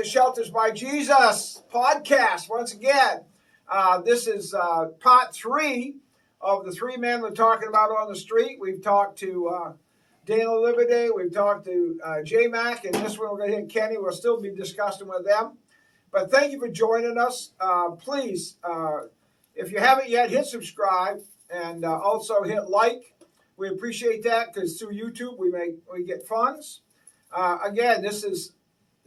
Shelters by Jesus podcast once again. This is part 3 of the 3 men we're talking about on the street. We've talked to Dana Liberty, we've talked to J-Mac, and this one we're going to hit Kenny. We'll still be discussing with them. But thank you for joining us. Please, if you haven't yet, hit subscribe and also hit like. We appreciate that because through YouTube we get funds. Again, this is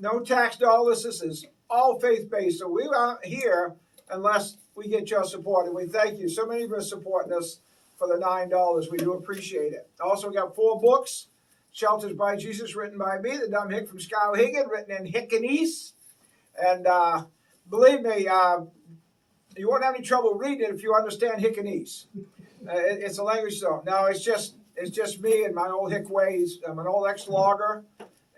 no tax dollars. This is all faith-based. So we aren't here unless we get your support. And we thank you. So many of us supporting us for the $9. We do appreciate it. Also, we got 4 books. Shelters by Jesus, written by me. The Dumb Hick from Skowhegan, written in Hickanese. And believe me, you won't have any trouble reading it if you understand Hickanese. It's a language zone. Now, it's just me and my old Hick ways. I'm an old ex-logger.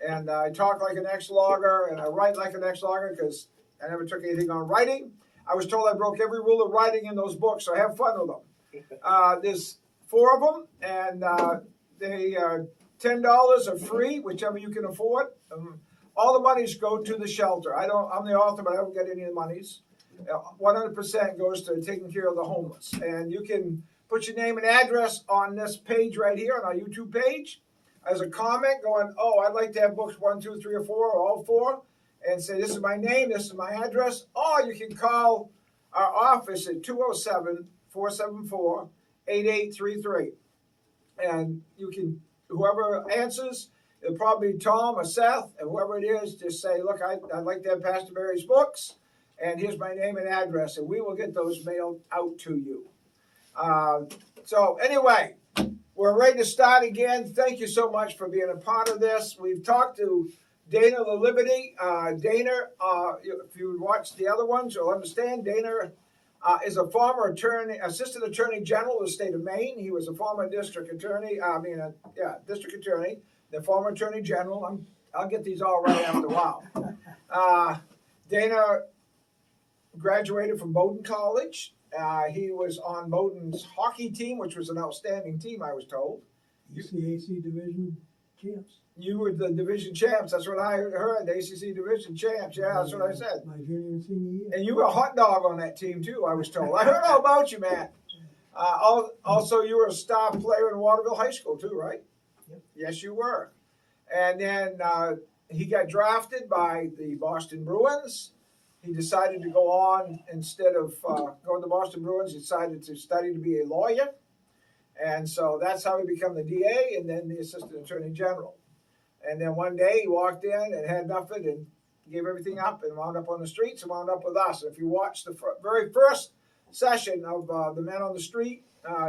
And I talk like an ex-logger, and I write like an ex-logger because I never took anything on writing. I was told I broke every rule of writing in those books, so have fun with them. There's 4 of them, and they are $10 are free, whichever you can afford. All the monies go to the shelter. I'm the author, but I don't get any of the monies. 100% goes to taking care of the homeless. And you can put your name and address on this page right here, on our YouTube page, as a comment going, oh, I'd like to have books 1, 2, 3, or 4, or all 4, and say, this is my name, this is my address. Or you can call our office at 207-474-8833. And you can, whoever answers, it'll probably be Tom or Seth, and whoever it is, just say, look, I'd like to have Pastor Barry's books, and here's my name and address, and we will get those mailed out to you. So anyway, we're ready to start again. Thank you so much for being a part of this. We've talked to Dana the Liberty. Dana, if you watch the other ones, you'll understand. Dana is a former assistant attorney general of the state of Maine. He was a former district attorney. District attorney, the former attorney general. I'll get these all right after a while. Dana graduated from Bowdoin College. He was on Bowdoin's hockey team, which was an outstanding team, I was told. ACC division champs. You were the division champs. That's what I heard. The ACC division champs. Yeah, that's what I said. My junior and senior year. And you were a hot dog on that team, too, I was told. I heard all about you, Matt. Also, you were a star player in Waterville High School, too, right? Yep. Yes, you were. And then he got drafted by the Boston Bruins. He decided to go on, instead of going to Boston Bruins, he decided to study to be a lawyer. And so that's how he became the DA and then the Assistant Attorney General. And then one day he walked in and had nothing and gave everything up and wound up on the streets and wound up with us. And if you watch the very first session of the Men on the Street,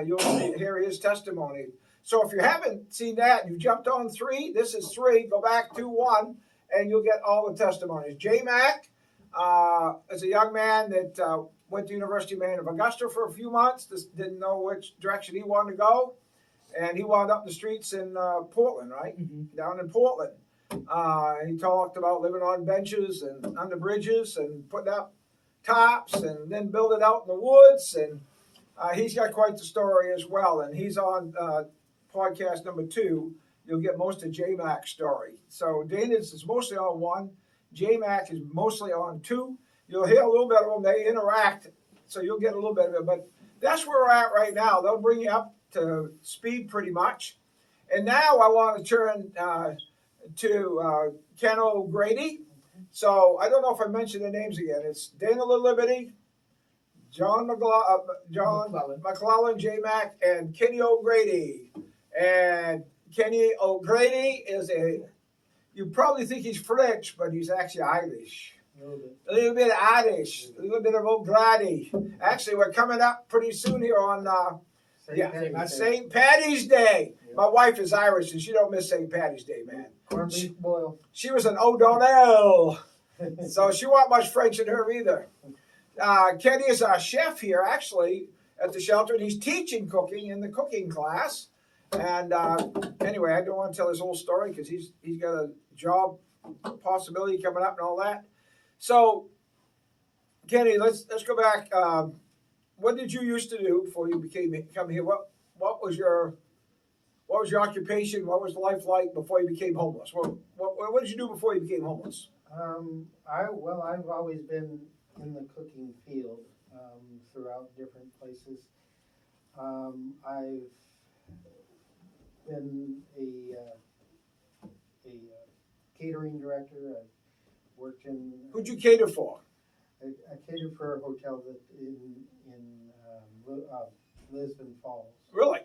you'll hear his testimony. So if you haven't seen that and you jumped on 3, this is 3. Go back to 1 and you'll get all the testimonies. J-Mac is a young man that went to University of Maine of Augusta for a few months. Just didn't know which direction he wanted to go. And he wound up in the streets in Portland, right? Mm-hmm. Down in Portland. He talked about living on benches and under bridges and putting up tops and then building out in the woods. And he's got quite the story as well. And he's on podcast number 2. You'll get most of J-Mac's story. So Dana's is mostly on 1. J-Mac is mostly on 2. You'll hear a little bit of them. They interact, so you'll get a little bit of it. But that's where we're at right now. They'll bring you up to speed pretty much. And now I want to turn to Ken O'Grady. So I don't know if I mentioned the names again. It's Dana Liberty, John McClellan, J-Mac, and Kenny O'Grady. And Kenny O'Grady is you probably think he's French, but he's actually Irish. A little bit Irish, a little bit of O'Grady. Actually, we're coming up pretty soon here on St. Paddy's Day. Yeah. My wife is Irish, and she don't miss St. Paddy's Day, man. Corned beef boil. She was an O'Donnell, so she wasn't much French in her either. Kenny is our chef here, actually, at the shelter, and he's teaching cooking in the cooking class. And anyway, I don't want to tell his whole story because he's got a job possibility coming up and all that. So, Kenny, let's go back. What did you used to do before you come here? What was your occupation? What was life like before you became homeless? What did you do before you became homeless? I've always been in the cooking field throughout different places. I've been a catering director. I've worked in. Who'd you cater for? I catered for a hotel that in Lisbon Falls. Really?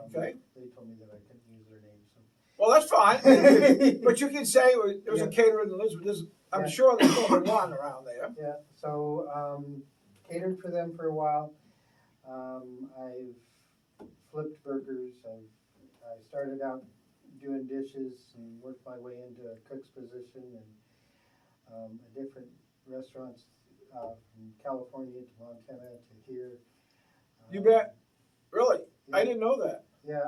Okay. They told me that I couldn't use their name, so. Well, that's fine. But you can say it was a caterer in Elizabeth. I'm Yeah. sure there's more than one around there. Yeah, so catered for them for a while. I've flipped burgers. I started out doing dishes and worked my way into a cook's position and different restaurants from California to Montana to here. You bet. Really? Yeah. I didn't know that. Yeah,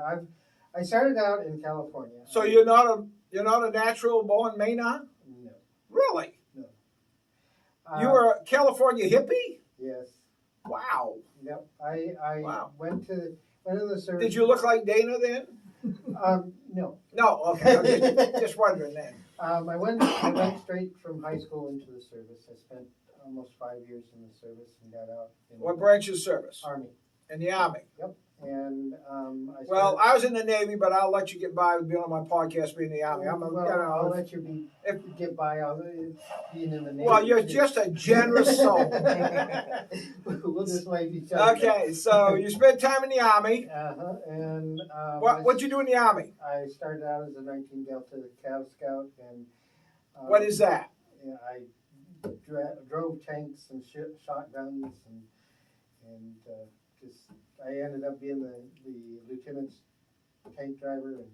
I started out in California. So you're not a natural born Maynard? No. Really? No. You were a California hippie? Yes. Wow. Yep. I Wow. went to the service. Did you look like Dana then? No. No. Okay. I'm just wondering then. I went straight from high school into the service. I spent almost 5 years in the service and got out in What branch of service? Army. In the Army. Yep. And Well, I was in the Navy, but I'll let you get by with being on my podcast being in the Army. I'll let you get by being in the Navy. Well, you're just a generous soul. We'll just wave each other. Okay, so you spent time in the Army. And What'd you do in the Army? I started out as a 19 Delta Cav Scout, and What is that? Yeah, I drove tanks and shotguns, and just I ended up being the lieutenant's tank driver, and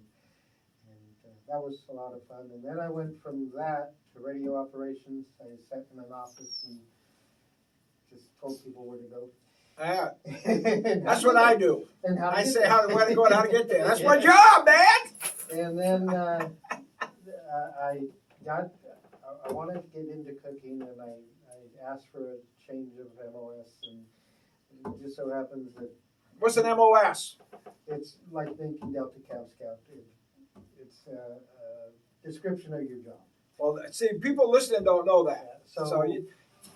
that was a lot of fun. And then I went from that to radio operations. I sat in an office and just told people where to go. Yeah, that's what I do. And how to I get say there. where to go and how to get there. That's my job, man. And then I wanted to get into cooking, and I asked for a change of MOS, and it just so happens that What's an MOS? it's like 19 Delta Cav Scout. It's a description of your job. Well, see, people listening don't know that. Yeah, So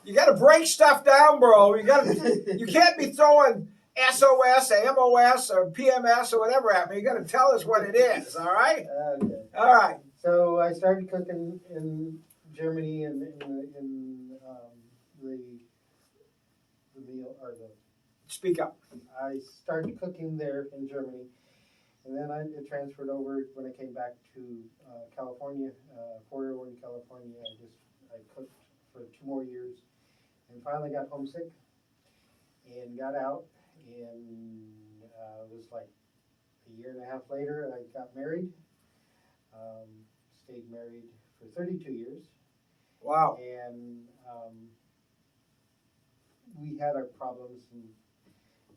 you got to break stuff down, bro. You can't be throwing SOS or MOS or PMS or whatever at me. You got to tell us what it is. All right. Okay. All right. So I started cooking in Germany and in the meal or the. Speak up. I started cooking there in Germany, and then I transferred over when I came back to California, Fort Irwin, California. I cooked for 2 more years, and finally got homesick, and got out, and it was like a year and a half later I got married. Stayed married for 32 years. Wow. And we had our problems, and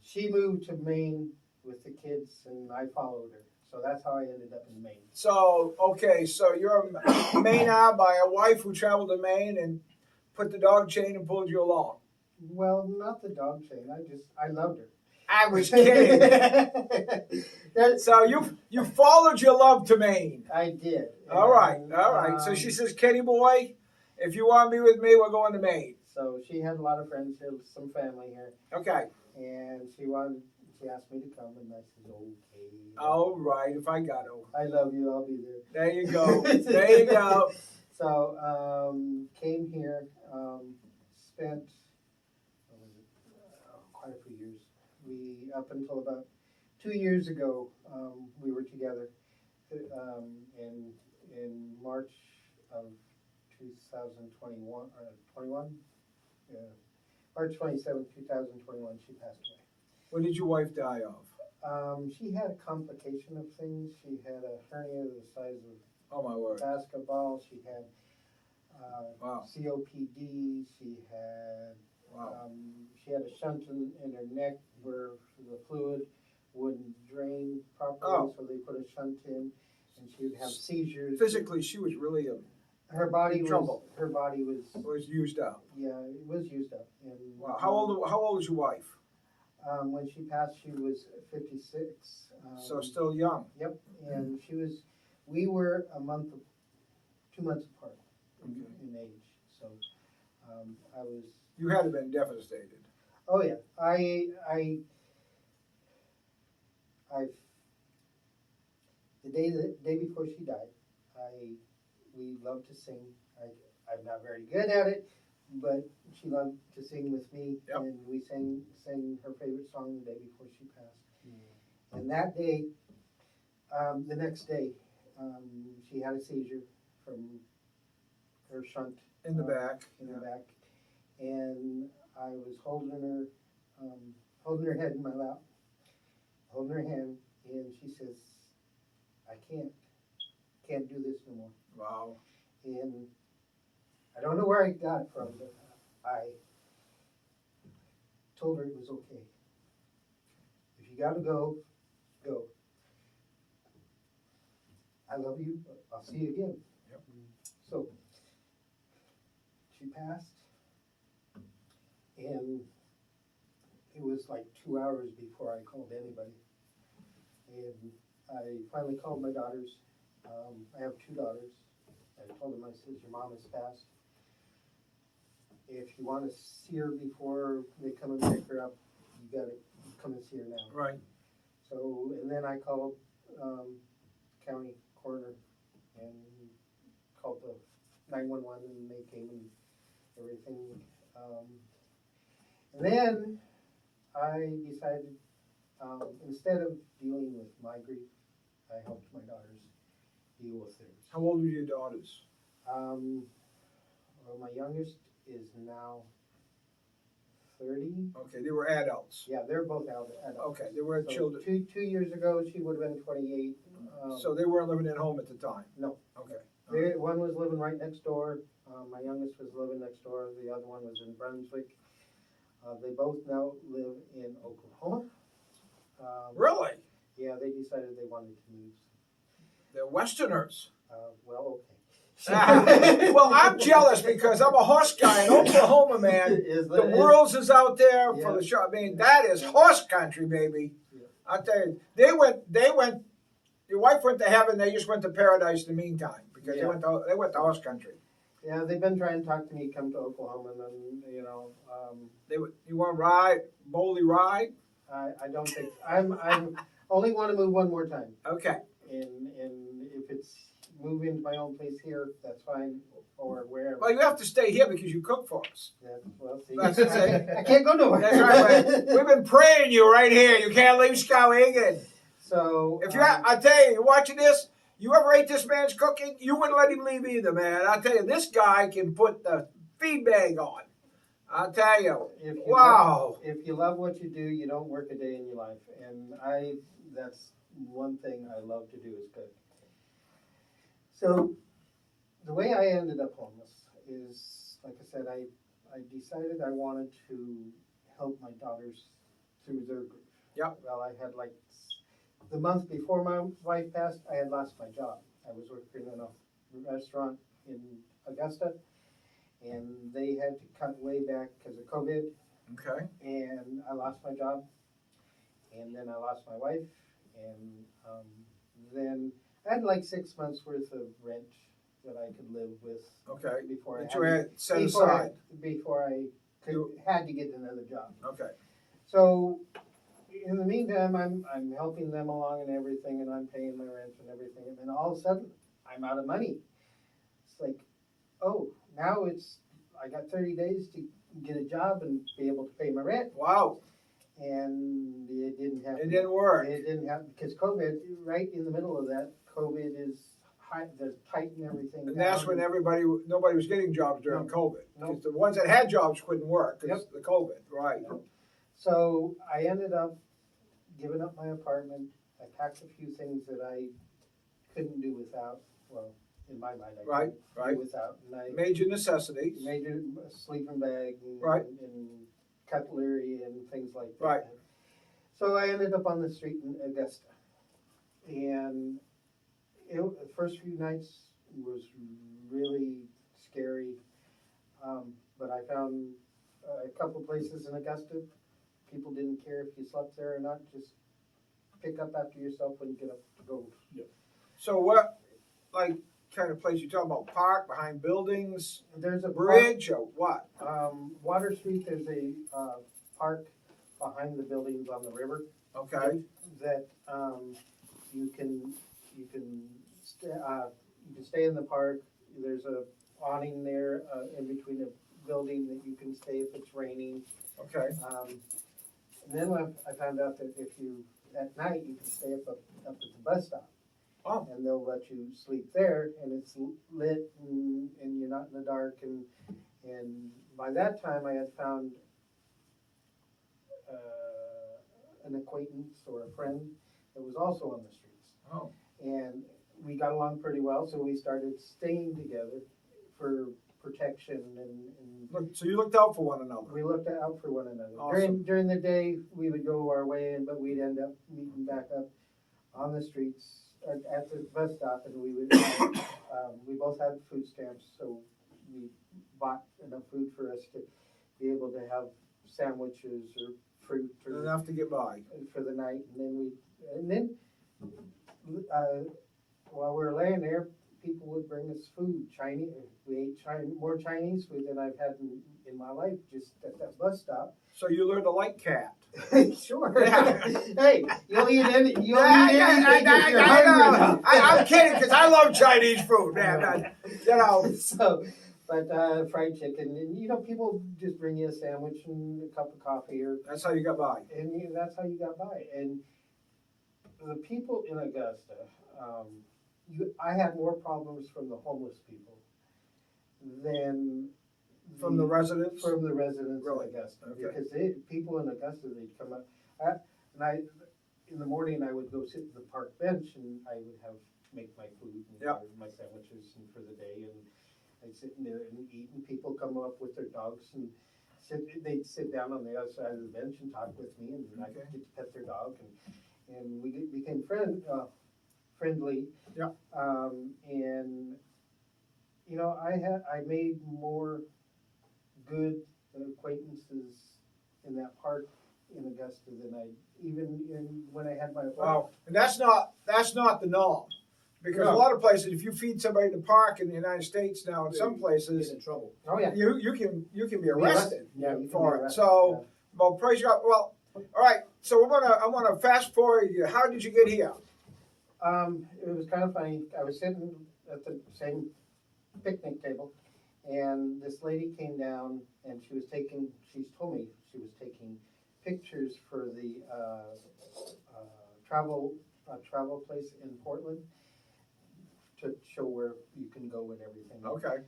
she moved to Maine with the kids, and I followed her. So that's how I ended up in Maine. So, okay, so you're a Maynard by a wife who traveled to Maine and put the dog chain and pulled you along. Well, not the dog chain. I loved her. I was kidding. So you followed your love to Maine. I did. All right. So she says, Kenny boy, if you want to be with me, we're going to Maine. So she had a lot of friends here, some family here, Okay. and she asked me to come, and I said, okay. All right, if I got to. I love you. I'll be there. There you go. There you go. So came here, spent quite a few years. We up until about 2 years ago, we were together. In March of 2021, March 27th, 2021, she passed away. What did your wife die of? She had a complication of things. She had a hernia the size of Oh, my word. basketball. She had Wow. COPD. She had Wow. she had a shunt in her neck where the fluid wouldn't drain properly, Oh. so they put a shunt in, and she would have seizures. Physically, she was really Her body in was trouble. her body was was used up. yeah, it was used up. And Wow. How old was your wife? when she passed, she was 56. So still young. Yep, and we were 2 months apart. in age. So I was. You had to have been devastated. Oh yeah, I the day before she died, we loved to sing. I'm not very good at it, but she loved to sing with me, Yep. and we sang her favorite song the day before she passed. And that day, the next day, she had a seizure from her shunt In the back. in the back, and I was holding her head in my lap, holding her hand, and she says, "I can't do this no more." Wow. And I don't know where I got it from, but I told her it was okay. If you gotta go, go. I love you, but I'll see you again. Yep. So she passed, and it was like 2 hours before I called anybody. And I finally called my daughters. I have 2 daughters. I told them, I said, your mom has passed. If you want to see her before they come and pick her up, you gotta come and see her now. Right. So, and then I called county coroner and called the 911, and they came and everything. And then I decided, instead of dealing with my grief, I helped my daughters deal with theirs. How old were your daughters? Well, my youngest is now 30. Okay, they were adults. Yeah, they're both adults. Okay, they were So children. 2 years ago, she would have been 28. So they weren't living at home at the time? No. Okay. One was living right next door. My youngest was living next door. The other one was in Brunswick. They both now live in Oklahoma. Really? Yeah, they decided they wanted to move. They're Westerners. Well, okay. Well, I'm jealous because I'm a horse guy in Oklahoma, man. The Worlds is out there for the show. I mean, that is horse country, baby. Yeah. I tell you, they went. Your wife went to heaven. They just went to paradise in the meantime because Yeah. they went to horse country. Yeah, they've been trying to talk to me to come to Oklahoma, and then, You want to ride, boldly ride? I don't think, I'm only want to move one more time. Okay. And if it's move into my own place here, that's fine, or wherever. Well, you have to stay here because you cook for us. Well, see, That's it. I can't go nowhere. That's right. We've been praying you right here. You can't leave Skowhegan. So If I tell you, you're watching this, you ever ate this man's cooking, you wouldn't let him leave either, man. I tell you, this guy can put the feed bag on. I tell you, wow. If you love what you do, you don't work a day in your life, and that's one thing I love to do is cook. So the way I ended up homeless is, like I said, I decided I wanted to help my daughters through their grief. Yep. Well, I had the month before my wife passed, I had lost my job. I was working in a restaurant in Augusta, and they had to cut way back because of COVID, Okay. and I lost my job, and then I lost my wife, and then I had 6 months worth of rent that I could live with. Okay. Before That you had set aside. Before I had to get another job. Okay. So in the meantime, I'm helping them along and everything, and I'm paying my rent and everything, and then all of a sudden, I'm out of money. It's like, oh, now I got 30 days to get a job and be able to pay my rent, Wow. and it didn't happen. It didn't work. It didn't happen because COVID, right in the middle of that, COVID is high, they're tightening everything. And that's when nobody was getting jobs during COVID. No. Because the ones that had jobs couldn't work because Yep. the COVID, right. So I ended up giving up my apartment. I packed a few things that I couldn't do without. Well, in my mind, I Right, couldn't right. do without. And I Major necessities. made a sleeping bag and, Right. and cutlery and things like that. Right. So I ended up on the street in Augusta. And the first few nights was really scary. But I found a couple places in Augusta. People didn't care if you slept there or not. Just pick up after yourself when you get up to go. So what, kind of place you talking about? Park, behind buildings, There's a bridge, or what? Water Street, there's a park behind the buildings on the river Okay, that you can stay in the park. There's a awning there in between the building that you can stay if it's raining. okay. And then I found out that if you at night you can stay up at the bus stop. Oh. And they'll let you sleep there, and it's lit, and you're not in the dark. And by that time, I had found an acquaintance or a friend that was also on the streets. Oh. And we got along pretty well, so we started staying together for protection, and So you looked out for one another. we looked out for one another. Awesome. During the day, we would go our way, but we'd end up meeting back up on the streets at the bus stop, and we would. We both had food stamps, so we bought enough food for us to be able to have sandwiches or fruit or Enough to get by. for the night, and then while we were laying there, people would bring us food. We ate more Chinese food than I've had in my life, just at that bus stop. So you learned to like cat. Sure. Yeah. Hey, you'll eat anything if you're I hungry know. enough. I'm kidding, because I love Chinese food, man. You know. So, but fried chicken, and people just bring you a sandwich and a cup of coffee, That's how you got by. and that's how you got by. And the people in Augusta, I had more problems from the homeless people than From the residents? from the residents Really? of Augusta, Okay. because people in Augusta, they'd come up, in the morning, I would go sit at the park bench, and I would make my food and Yep. my sandwiches and for the day, and I'd sit in there and eat, and people come up with their dogs, and they'd sit down on the other side of the bench and talk with me, and I'd Okay. get to pet their dog, and we became friendly. Yeah. And, I made more good acquaintances in that park in Augusta than when I had my. Wow. And that's not the norm. Because a No. lot of places, if you feed somebody in the park in the United States now, in some places, in trouble. Oh, yeah. you can be arrested Yeah, you can for be it. arrested, So, well, praise God. Well, all right. So I want to fast forward you. How did you get here? It was kind of funny. I was sitting at the same picnic table, and this lady came down, and she's told me she was taking pictures for the travel place in Portland to show where you can go and everything. Okay.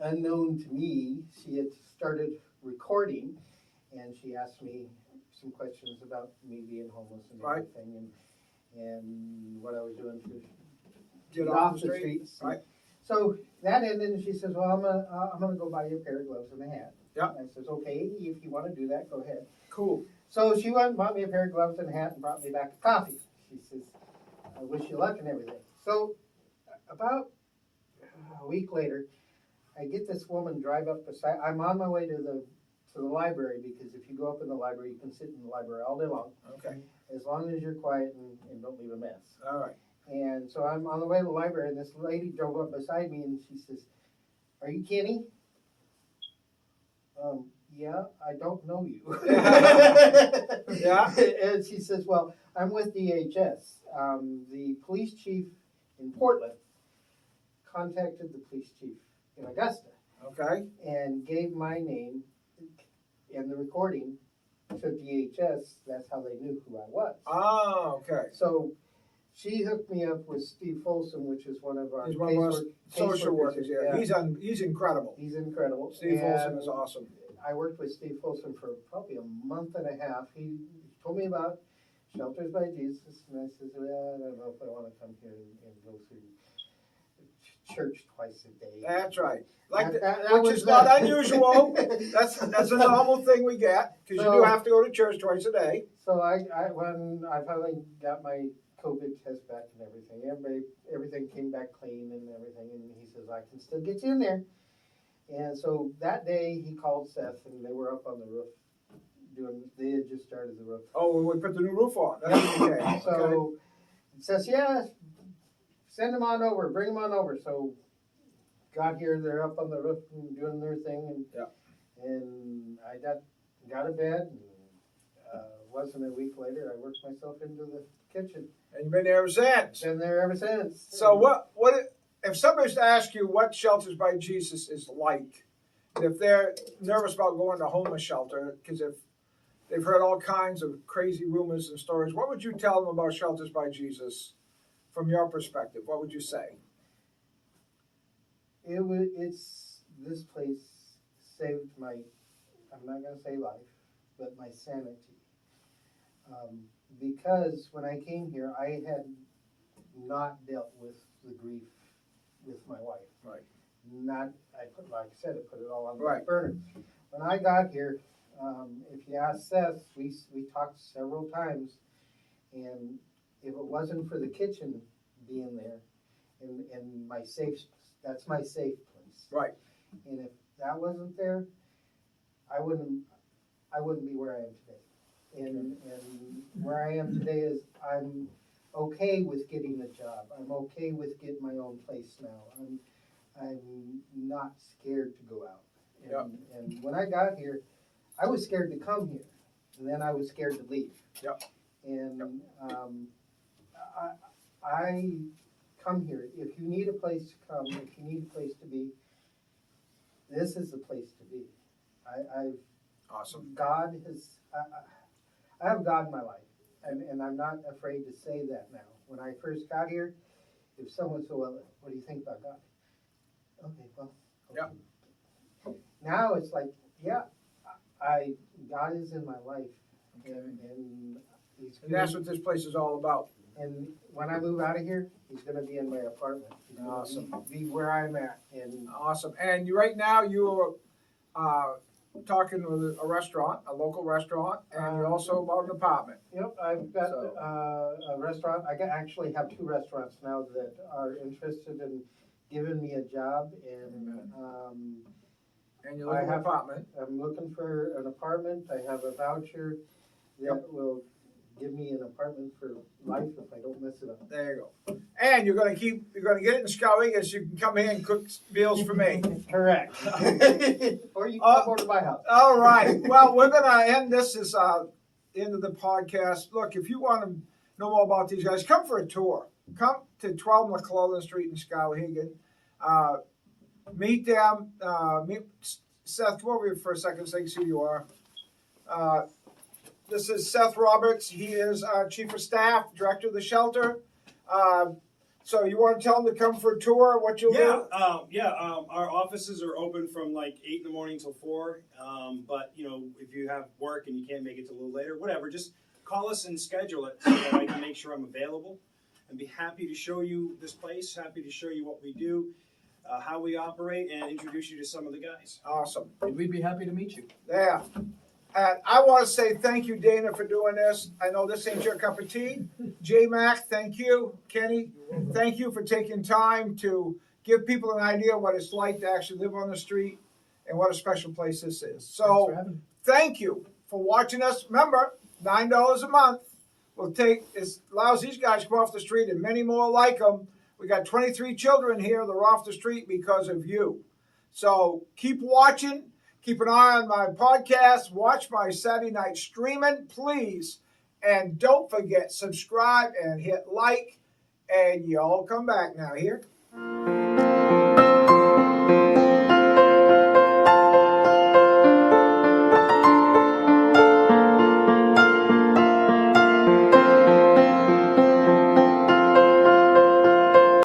Unknown to me, she had started recording, and she asked me some questions about me being homeless and Right. everything, and what I was doing to Get off the street. streets. Right. So that ended, and she says, "Well, I'm gonna go buy you a pair of gloves and a hat." Yeah. I says, "Okay, if you want to do that, go ahead." Cool. So she went and bought me a pair of gloves and a hat and brought me back a coffee. She says, "I wish you luck and everything." So about a week later, I get this woman drive up beside. I'm on my way to the library, because if you go up in the library, you can sit in the library all day long, Okay. as long as you're quiet and don't leave a mess. All right. And so I'm on the way to the library, and this lady drove up beside me, and she says, "Are you Kenny?" Yeah, I don't know you. Yeah. And she says, "Well, I'm with DHS. The police chief in Portland contacted the police chief in Augusta Okay. and gave my name and the recording to DHS. That's how they knew who I was." Oh, okay. So she hooked me up with Steve Folsom, which is one of our He's one of our social workers. Yeah. Yeah. He's incredible. He's incredible. Steve Folsom And is awesome. I worked with Steve Folsom for probably a month and a half. He told me about Shelters by Jesus, and I said, "Well, I don't know if I want to come here and go through church twice a day." That's right. Like That which was is not the- unusual. That's a normal thing we get, because you do have to go to church twice a day. So when I finally got my COVID test back and everything came back clean and everything, and he says, "I can still get you in there." And so that day he called Seth, and they were up on the roof they had just started the roof. Oh, we put the new roof on. That's okay. So Seth, yeah, send them on over, bring them on over. So got here, they're up on the roof and doing their thing, and I got a bed, and wasn't a week later, I worked myself into the kitchen. And you've been there ever since. Been there ever since. So what if somebody's to ask you what Shelters by Jesus is like, and if they're nervous about going to a homeless shelter, because if they've heard all kinds of crazy rumors and stories, what would you tell them about Shelters by Jesus from your perspective? What would you say? It's this place saved my, I'm not gonna say life, but my sanity. Because when I came here, I had not dealt with the grief with my wife. Right. Like I said, I put it all on the Right. back burner. When I got here, if you ask Seth, we talked several times, and if it wasn't for the kitchen being there, and my that's my safe place. Right. And if that wasn't there, I wouldn't be where I am today. And where I am today is I'm okay with getting a job. I'm okay with getting my own place now. I'm not scared to go out. And when I got here, I was scared to come here, and then I was scared to leave. Yep. And I come here. If you need a place to come, if you need a place to be, this is the place to be. Awesome. God has. I have God in my life, and I'm not afraid to say that now. When I first got here, if someone said, "Well, what do you think about God?" Okay, well. Okay. Yeah. Now it's like, yeah, God is in my life, and He's And that's what this place is all about. And when I move out of here, He's going to be in my apartment. He's gonna Awesome. be where I'm at, and Awesome. And right now you are talking with a restaurant, a local restaurant, and you're also about an apartment. yep, I've got So- a restaurant. I actually have two restaurants now that are interested in giving me a job, and And you're looking for an apartment. I'm looking for an apartment. I have a voucher that will give me an apartment for life if I don't mess it up. There you go. And you're gonna get it in Scouting, so you can come here and cook meals for me. Correct. Or you can come over to my house. All right. Well, we're gonna end this as end of the podcast. Look, if you want to know more about these guys, come for a tour. Come to 12 McClellan Street in Skowhegan. Meet them. Meet Seth. Come over here for a second so they can see who you are. This is Seth Roberts. He is our Chief of Staff, Director of the shelter. So you want to tell them to come for a tour, what you'll do? Our offices are open from like 8 in the morning till 4. But if you have work and you can't make it till a little later, whatever, just call us and schedule it so that I can make sure I'm available. And be happy to show you this place, happy to show you what we do, how we operate, and introduce you to some of the guys. Awesome. And we'd be happy to meet you. Yeah. And I want to say thank you, Dana, for doing this. I know this ain't your cup of tea. J-Mac, thank you. Kenny, thank you for taking time to give people an idea what it's like to actually live on the street and what a special place this is. Thanks So for having me. thank you for watching us. Remember, $9 a month allows these guys to come off the street and many more like them. We got 23 children here that are off the street because of you. So keep watching. Keep an eye on my podcast. Watch my Saturday night streaming, please. And don't forget, subscribe and hit like. And y'all come back now here.